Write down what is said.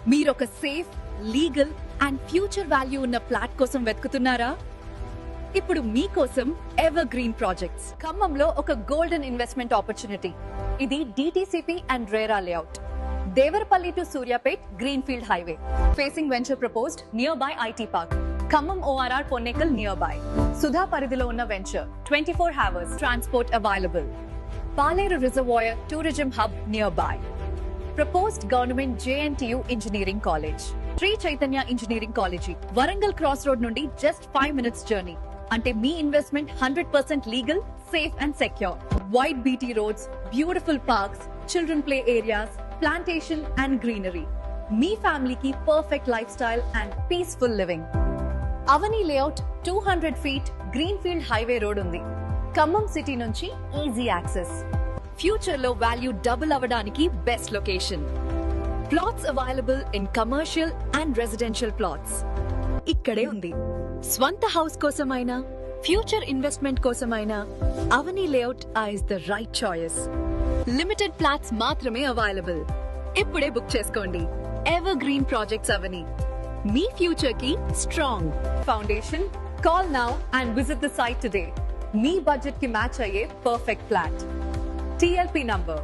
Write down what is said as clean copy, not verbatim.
మీరొక safe, legal and future value ఉన్న flat కోసం వెతుకుతున్నారా? ఇప్పుడు మీకోసం ఎవర్ గ్రీన్ ప్రాజెక్ట్స్ ఖమ్మంలో ఒక గోల్డెన్ ఇన్వెస్ట్మెంట్ ఆపర్చునిటీ. ఇది DTCP and RERA layout, Devarapalli to Suryapet greenfield highway, facing venture proposed near by IT park, Khammam ORR Ponnekal near by. Suda పరిధిలో ఉన్న venture, 24 hours transport available. Paleru reservoir tourism hub near by. Proposed Government JNTU Engineering College, Sri Chaitanya Engineering College, Warangal Cross Road nundi just 5 minutes journey. Ante me investment 100% legal, safe and secure. Wide BT roads, beautiful parks, children play areas, plantation and greenery. Me family ki perfect lifestyle and peaceful living. Avani layout 200 feet Greenfield Highway road undi. Khammam city nunchi easy access. Future లో value double అవ్వడానికి best location. Plots available in commercial and residential plots ఇక్కడే ఉంది. స్వంత house కోసమైనా, future investment కోసమైనా Avani layout is the right choice. Limited plots మాత్రమే available. ఇప్పుడే book చేసుకోండి. ఎవర్ గ్రీన్ ప్రాజెక్ట్స్ అవని, మీ ఫ్యూచర్ కి strong foundation. Call now and visit the site today. మీ బడ్జెట్ కి మ్యాచ్ అయ్యే పర్ఫెక్ట్ ఫ్లాట్. TLP number